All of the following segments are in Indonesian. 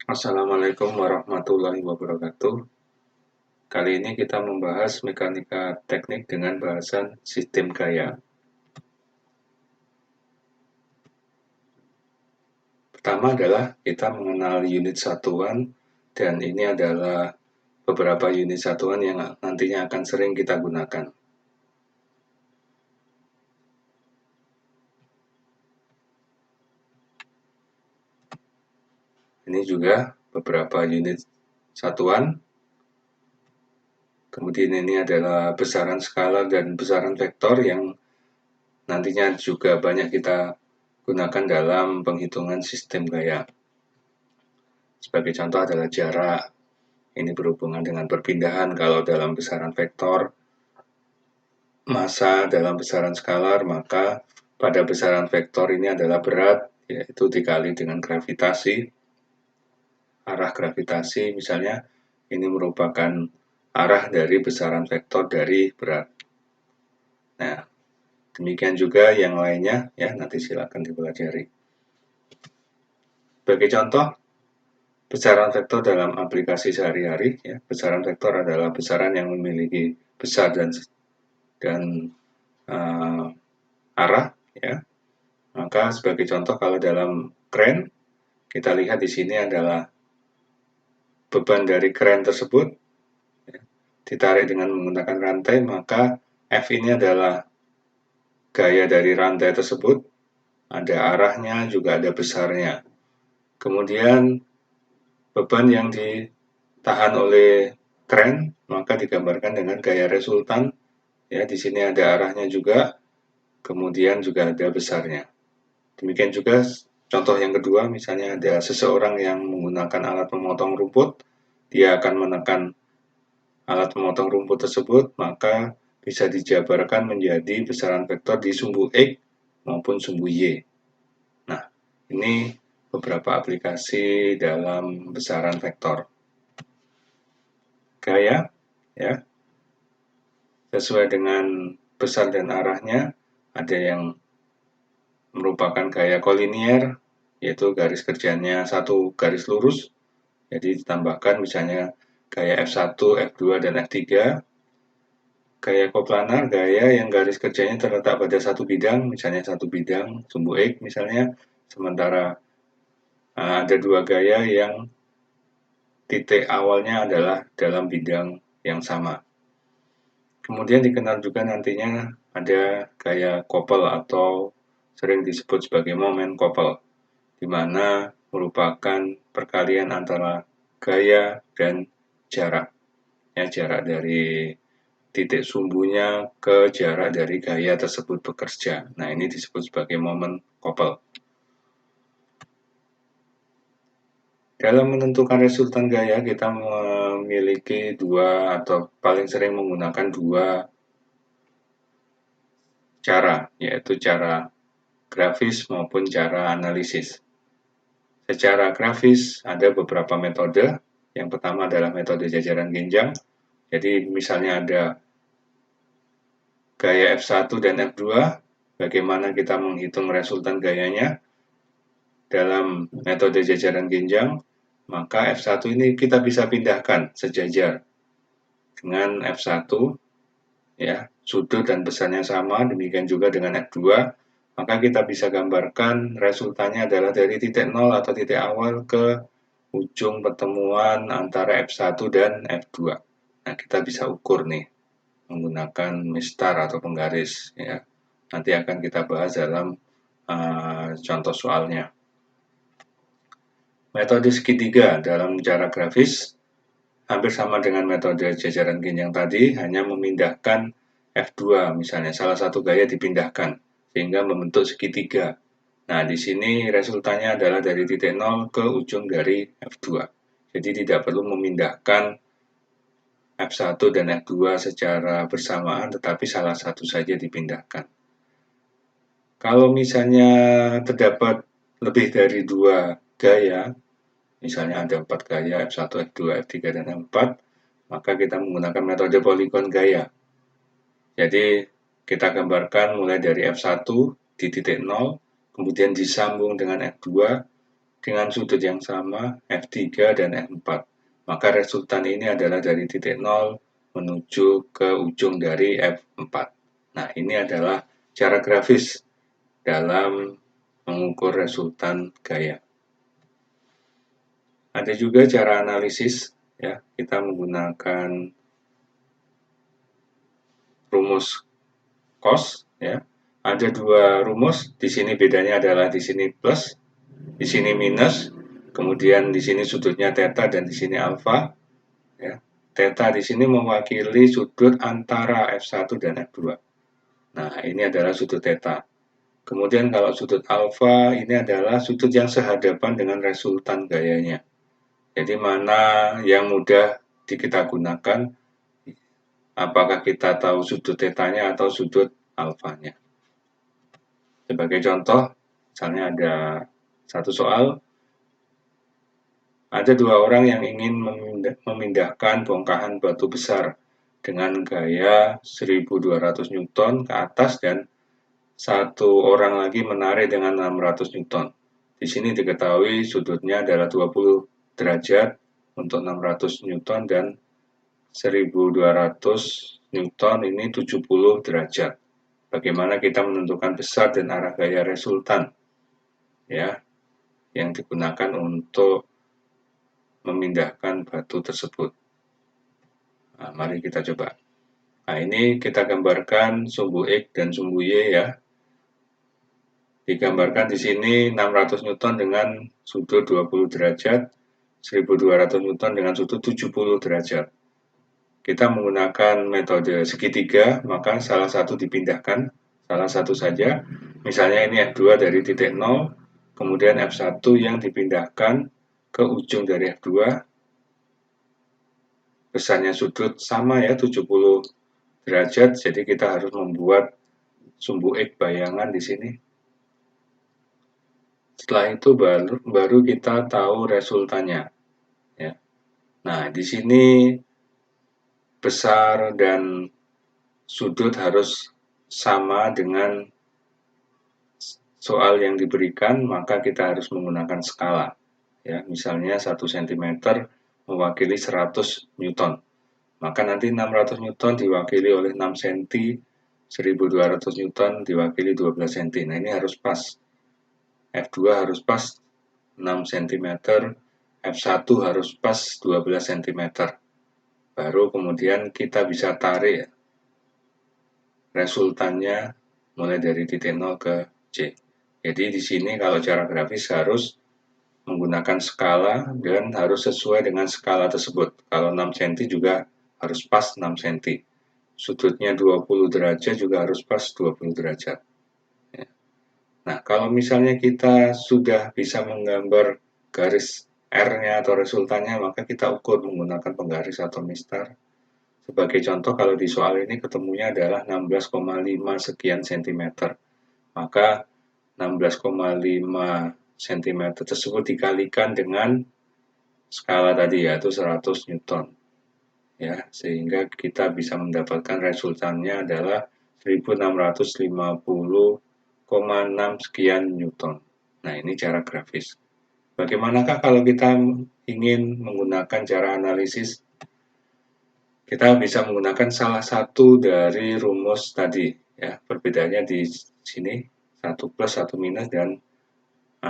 Assalamualaikum warahmatullahi wabarakatuh. Kali ini kita membahas mekanika teknik dengan bahasan sistem gaya. Pertama adalah kita mengenal unit satuan, dan ini adalah beberapa unit satuan yang nantinya akan sering kita gunakan. Ini juga beberapa unit satuan. Kemudian ini adalah besaran skala dan besaran vektor yang nantinya juga banyak kita gunakan dalam penghitungan sistem gaya. Sebagai contoh adalah jarak. Ini berhubungan dengan perpindahan kalau dalam besaran vektor, massa dalam besaran skalar, maka pada besaran vektor ini adalah berat, yaitu dikali dengan gravitasi. Arah gravitasi misalnya ini merupakan arah dari besaran vektor dari berat. Nah, demikian juga yang lainnya, ya nanti silakan dipelajari. Sebagai contoh, besaran vektor dalam aplikasi sehari-hari, ya, besaran vektor adalah besaran yang memiliki besar dan arah, ya. Maka sebagai contoh kalau dalam kren, kita lihat di sini adalah beban dari kren tersebut, ya, ditarik dengan menggunakan rantai, maka F ini adalah gaya dari rantai tersebut, ada arahnya juga ada besarnya. Kemudian beban yang ditahan oleh kren maka digambarkan dengan gaya resultan, ya di sini ada arahnya juga, kemudian juga ada besarnya. Demikian juga contoh yang kedua, misalnya ada seseorang yang menggunakan alat memotong rumput, dia akan menekan alat memotong rumput tersebut, maka bisa dijabarkan menjadi besaran vektor di sumbu X maupun sumbu Y. Nah, ini beberapa aplikasi dalam besaran vektor. Gaya, ya, sesuai dengan besar dan arahnya, ada yang merupakan gaya kolinier, yaitu garis kerjanya satu garis lurus, jadi ditambahkan misalnya gaya F1, F2, dan F3. Gaya koplanar, gaya yang garis kerjanya terletak pada satu bidang, misalnya satu bidang, sumbu X misalnya, sementara ada dua gaya yang titik awalnya adalah dalam bidang yang sama. Kemudian dikenal juga nantinya ada gaya koppel atau sering disebut sebagai momen koppel, di mana merupakan perkalian antara gaya dan jarak. Ya, jarak dari titik sumbunya ke jarak dari gaya tersebut bekerja. Nah, ini disebut sebagai momen koppel. Dalam menentukan resultan gaya, kita memiliki dua atau paling sering menggunakan dua cara, yaitu cara grafis maupun cara analisis. Secara grafis ada beberapa metode. Yang pertama adalah metode jajaran genjang. Jadi misalnya ada gaya F1 dan F2, bagaimana kita menghitung resultan gayanya dalam metode jajaran genjang, maka F1 ini kita bisa pindahkan sejajar dengan F1, ya, sudut dan besarnya sama, demikian juga dengan F2, maka kita bisa gambarkan resultannya adalah dari titik 0 atau titik awal ke ujung pertemuan antara F1 dan F2. Nah, kita bisa ukur nih menggunakan mistar atau penggaris, ya. Nanti akan kita bahas dalam contoh soalnya. Metode segitiga dalam cara grafis hampir sama dengan metode jajaran genjang tadi, hanya memindahkan F2 misalnya, salah satu gaya dipindahkan sehingga membentuk segitiga. Nah, di sini resultannya adalah dari titik 0 ke ujung dari F2. Jadi tidak perlu memindahkan F1 dan F2 secara bersamaan, tetapi salah satu saja dipindahkan. Kalau misalnya terdapat lebih dari dua gaya, misalnya ada 4 gaya, F1, F2, F3, dan F4, maka kita menggunakan metode poligon gaya. Jadi kita gambarkan mulai dari F1 di titik 0, kemudian disambung dengan F2, dengan sudut yang sama F3 dan F4. Maka resultan ini adalah dari titik 0 menuju ke ujung dari F4. Nah, ini adalah cara grafis dalam mengukur resultan gaya. Ada juga cara analisis, ya, kita menggunakan rumus cos, ya. Ada dua rumus, di sini bedanya adalah di sini plus, di sini minus, kemudian di sini sudutnya theta dan di sini alfa, ya. Theta di sini mewakili sudut antara F1 dan F2. Nah, ini adalah sudut theta. Kemudian kalau sudut alfa ini adalah sudut yang sehadapan dengan resultan gayanya. Jadi mana yang mudah kita gunakan, apakah kita tahu sudut tetanya atau sudut alfanya. Sebagai contoh, misalnya ada satu soal, ada dua orang yang ingin memindahkan bongkahan batu besar dengan gaya 1200 Newton ke atas dan satu orang lagi menarik dengan 600 Newton. Di sini diketahui sudutnya adalah 20 derajat untuk 600 Newton dan 1200 Newton ini 70 derajat. Bagaimana kita menentukan besar dan arah gaya resultan, ya, yang digunakan untuk memindahkan batu tersebut. Nah, mari kita coba. Nah, ini kita gambarkan sumbu X dan sumbu Y, ya. Digambarkan di sini 600 Newton dengan sudut 20 derajat, 1200 Newton dengan sudut 70 derajat. Kita menggunakan metode segitiga, maka salah satu dipindahkan, salah satu saja. Misalnya ini F2 dari titik 0, kemudian F1 yang dipindahkan ke ujung dari F2. Besarnya sudut sama, ya, 70 derajat, jadi kita harus membuat sumbu X bayangan di sini. Setelah itu baru kita tahu resultannya, ya. Nah, di sini besar dan sudut harus sama dengan soal yang diberikan, maka kita harus menggunakan skala. Ya, misalnya 1 cm mewakili 100 Newton. Maka nanti 600 Newton diwakili oleh 6 cm, 1200 Newton diwakili 12 cm. Nah, ini harus pas. F2 harus pas 6 cm, F1 harus pas 12 cm. Baru kemudian kita bisa tarik resultannya mulai dari titik 0 ke C. Jadi di sini kalau cara grafis harus menggunakan skala dan harus sesuai dengan skala tersebut. Kalau 6 cm juga harus pas 6 cm. Sudutnya 20 derajat juga harus pas 20 derajat. Nah, kalau misalnya kita sudah bisa menggambar garis R-nya atau resultannya, maka kita ukur menggunakan penggaris atau mistar. Sebagai contoh, kalau di soal ini ketemunya adalah 16,5 sekian cm. Maka 16,5 cm tersebut dikalikan dengan skala tadi, yaitu 100 Newton. Ya, sehingga kita bisa mendapatkan resultannya adalah 1650,6 sekian Newton. Nah, ini cara grafis. Bagaimanakah kalau kita ingin menggunakan cara analisis? Kita bisa menggunakan salah satu dari rumus tadi, ya. Perbedaannya di sini 1 plus 1 minus dan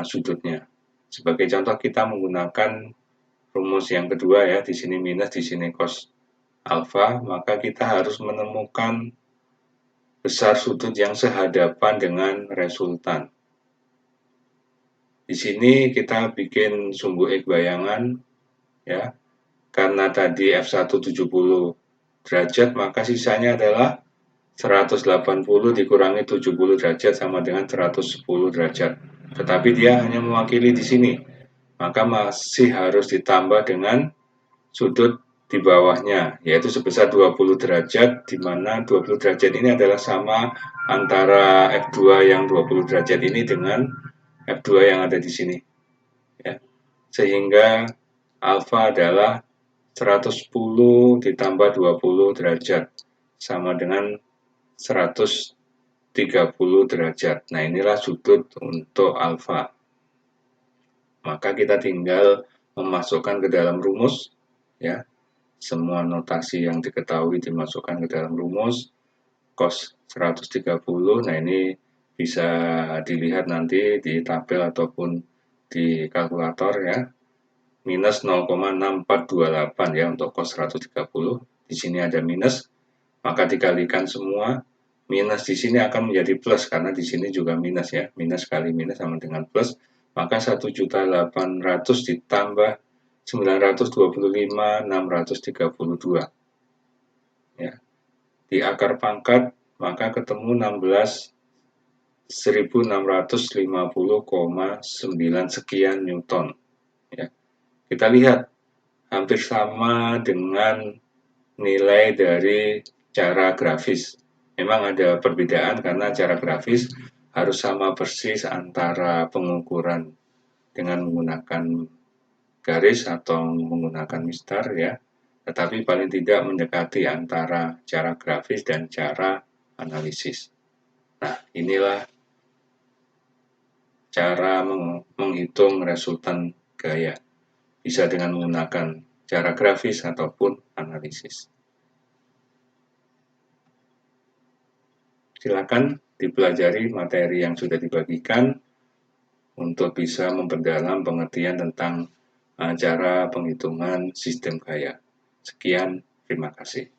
sudutnya. Sebagai contoh kita menggunakan rumus yang kedua, ya, di sini minus, di sini cos alfa, maka kita harus menemukan besar sudut yang sehadapan dengan resultan. Di sini kita bikin sumbu X bayangan, ya. Karena tadi F1 70 derajat, maka sisanya adalah 180 dikurangi 70 derajat sama dengan 110 derajat. Tetapi dia hanya mewakili di sini, maka masih harus ditambah dengan sudut di bawahnya, yaitu sebesar 20 derajat, di mana 20 derajat ini adalah sama antara F2 yang 20 derajat ini dengan F2 yang ada di sini. Ya. Sehingga alfa adalah 110 ditambah 20 derajat, sama dengan 130 derajat. Nah, inilah sudut untuk alfa. Maka kita tinggal memasukkan ke dalam rumus, ya, semua notasi yang diketahui dimasukkan ke dalam rumus. Cos 130, nah ini bisa dilihat nanti di tabel ataupun di kalkulator, ya, minus 0,6428 ya untuk cos 130. Di sini ada minus, maka dikalikan semua. Minus di sini akan menjadi plus karena di sini juga minus, ya. Minus kali minus sama dengan plus. Maka 1.800.000 ditambah 925.632. Ya. Di akar pangkat maka ketemu 16.650,9 sekian Newton. Ya. Kita lihat hampir sama dengan nilai dari cara grafis. Memang ada perbedaan karena cara grafis harus sama persis antara pengukuran dengan menggunakan garis atau menggunakan mistar, ya. Tetapi paling tidak mendekati antara cara grafis dan cara analisis. Nah, inilah cara menghitung resultan gaya. Bisa dengan menggunakan cara grafis ataupun analisis. Silakan dipelajari materi yang sudah dibagikan untuk bisa memperdalam pengertian tentang cara penghitungan sistem gaya. Sekian, terima kasih.